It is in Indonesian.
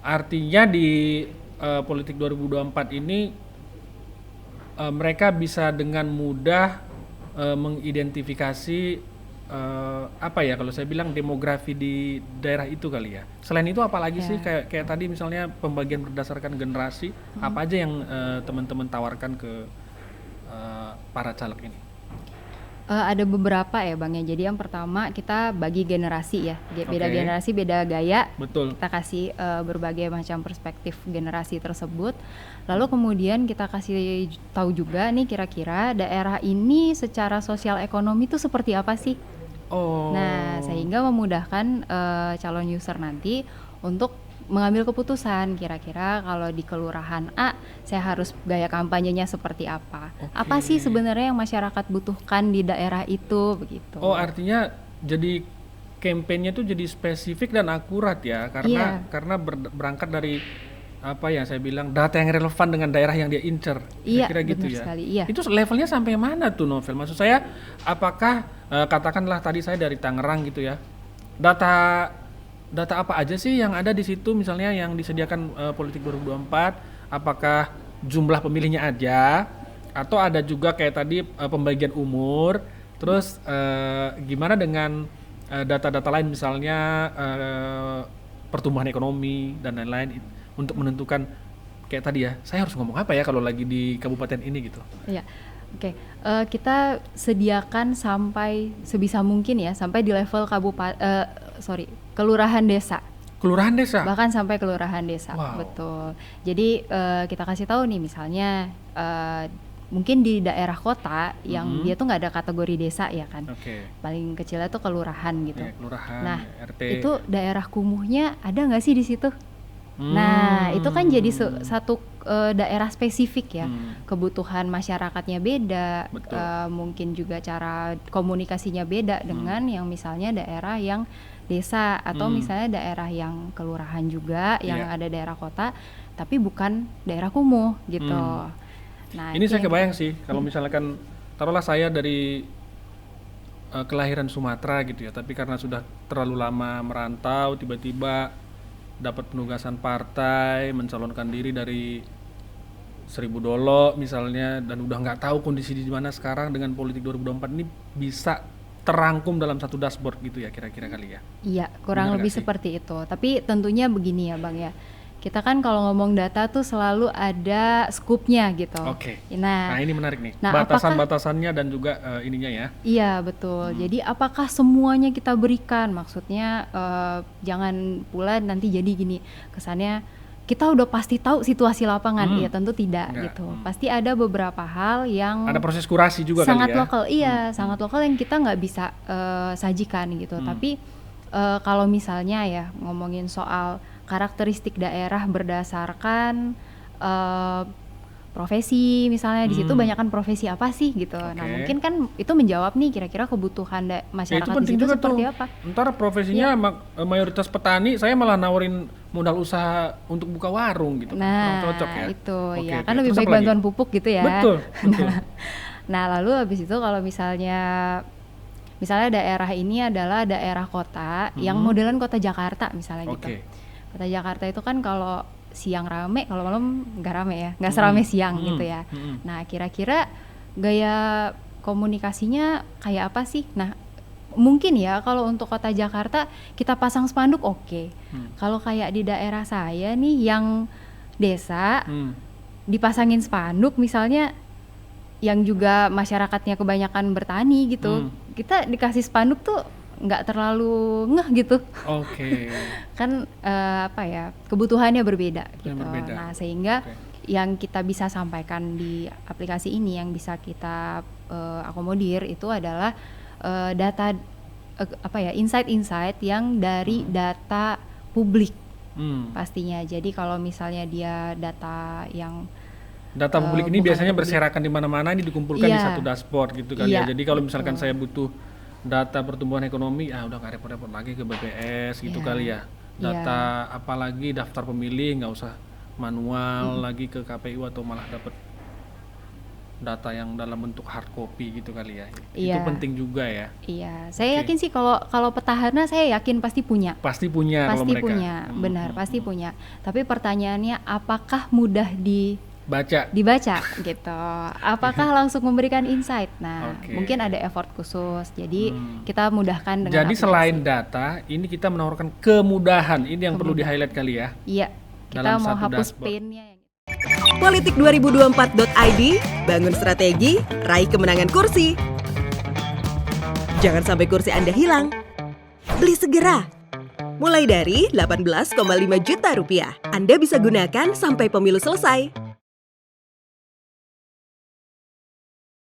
Artinya di politik 2024 ini mereka bisa dengan mudah mengidentifikasi apa ya kalau saya bilang demografi di daerah itu kali ya. Selain itu apalagi sih Ya. kayak tadi misalnya pembagian berdasarkan generasi, apa aja yang teman-teman tawarkan ke para caleg ini? Ada beberapa ya Bang ya. Jadi yang pertama kita bagi generasi ya. Beda Oke, generasi beda gaya. betul. Kita kasih berbagai macam perspektif generasi tersebut. Lalu kemudian kita kasih tahu juga nih kira-kira daerah ini secara sosial ekonomi itu seperti apa sih? Nah, Oh, sehingga memudahkan calon user nanti untuk mengambil keputusan kira-kira kalau di kelurahan A saya harus gaya kampanyenya seperti apa. oke. Apa sih sebenarnya yang masyarakat butuhkan di daerah itu begitu. Oh, artinya jadi kampanyenya tuh jadi spesifik dan akurat ya, Iya, karena berangkat dari apa ya saya bilang data yang relevan dengan daerah yang dia incer, iya kira-kira gitu benar ya. sekali. Iya. Itu levelnya sampai mana tuh Novel? Maksud saya, apakah katakanlah tadi saya dari Tangerang gitu ya, data data apa aja sih yang ada di situ misalnya yang disediakan politik 2024? Apakah jumlah pemilihnya aja atau ada juga kayak tadi pembagian umur? Terus gimana dengan data-data lain misalnya pertumbuhan ekonomi dan lain-lain untuk menentukan kayak tadi ya, saya harus ngomong apa ya kalau lagi di kabupaten ini gitu. Iya. Oke, kita sediakan sampai sebisa mungkin ya, sampai di level kelurahan desa. Kelurahan desa. Bahkan sampai kelurahan desa, Wow. betul. Jadi kita kasih tahu nih misalnya mungkin di daerah kota yang dia tuh nggak ada kategori desa ya kan, Oke. paling kecilnya tuh kelurahan gitu. Ya, kelurahan, Nah ya, RT. itu daerah kumuhnya ada nggak sih di situ? Nah itu kan jadi Hmm. satu daerah spesifik ya, Hmm. kebutuhan masyarakatnya beda, Betul. mungkin juga cara komunikasinya beda dengan yang misalnya daerah yang desa atau misalnya daerah yang kelurahan juga yang Iya. ada daerah kota tapi bukan daerah kumuh gitu. Nah Ini itu saya yang kebayang sih kalau misalkan taruhlah saya dari kelahiran Sumatera gitu ya, tapi karena sudah terlalu lama merantau, tiba-tiba dapat penugasan partai, mencalonkan diri dari Seribu Dolo misalnya, dan udah nggak tahu kondisi di mana sekarang dengan politik 2024 ini bisa terangkum dalam satu dashboard gitu ya kira-kira kali ya. iya kurang Bener nggak lebih sih? seperti itu. Tapi tentunya begini ya Bang ya. Kita kan kalau ngomong data tuh selalu ada scoopnya gitu. Oke. Nah, Nah ini menarik nih, apakah batasan-batasannya dan juga ininya ya. iya betul. Jadi apakah semuanya kita berikan? Maksudnya jangan pula nanti jadi gini kesannya kita udah pasti tahu situasi lapangan. Iya tentu tidak Enggak. gitu. Pasti ada beberapa hal yang Ada proses kurasi juga kali sangat ya. lokal. Iya, sangat lokal yang kita nggak bisa sajikan gitu. Tapi kalau misalnya ya ngomongin soal karakteristik daerah berdasarkan eh, profesi misalnya di situ banyakkan profesi apa sih gitu. Nah, Oke. mungkin kan itu menjawab nih kira-kira kebutuhan Ya itu masyarakat di penting situ juga seperti tuh. apa. Ntar profesinya Iya. mayoritas petani, saya malah nawarin modal usaha untuk buka warung gitu kan. Kurang Nah, cocok ya. itu Oke, ya oke. kan lebih Terus baik apa lagi? bantuan pupuk gitu ya. Betul, betul. Nah, lalu habis itu kalau misalnya daerah ini adalah daerah kota yang modelan kota Jakarta misalnya gitu. Oke. Kota Jakarta itu kan kalau siang rame, kalau malam nggak rame ya, nggak serame siang gitu ya. Nah, kira-kira gaya komunikasinya kayak apa sih? Nah, mungkin ya kalau untuk kota Jakarta kita pasang spanduk oke. Kalau kayak di daerah saya nih yang desa dipasangin spanduk misalnya yang juga masyarakatnya kebanyakan bertani gitu, kita dikasih spanduk tuh nggak terlalu ngeh gitu. Oke. Kan apa ya, kebutuhannya berbeda Yang gitu. berbeda. Nah sehingga Oke. yang kita bisa sampaikan di aplikasi ini yang bisa kita akomodir itu adalah data apa ya, insight-insight yang dari data publik pastinya. Jadi kalau misalnya dia data yang Data publik ini bukan biasanya data publik. berserakan di mana-mana, ini dikumpulkan di Iya. satu dashboard gitu kali ya. Iya, Jadi kalau misalkan betul. saya butuh data pertumbuhan ekonomi, udah nggak repot-repot lagi ke BPS gitu Iya. kali ya. Iya. Data apalagi daftar pemilih nggak usah manual lagi ke KPU atau malah dapat data yang dalam bentuk hard copy gitu kali ya. Itu Iya. penting juga ya. Iya, saya Oke. yakin sih kalau petahana saya yakin pasti punya. Pasti punya kalau Pasti mereka. punya, benar, pasti punya. Tapi pertanyaannya apakah mudah Baca. dibaca gitu? Apakah langsung memberikan insight? Nah, Oke. mungkin ada effort khusus. Jadi kita mudahkan dengan Jadi aplikasi. selain data, ini kita menawarkan kemudahan. Ini yang perlu di-highlight kali ya. Iya, kita dalam mau satu hapus dashboard. pain-nya. Politik2024.id, bangun strategi, raih kemenangan kursi. Jangan sampai kursi Anda hilang. Beli segera. Mulai dari 18,5 juta rupiah. Anda bisa gunakan sampai pemilu selesai.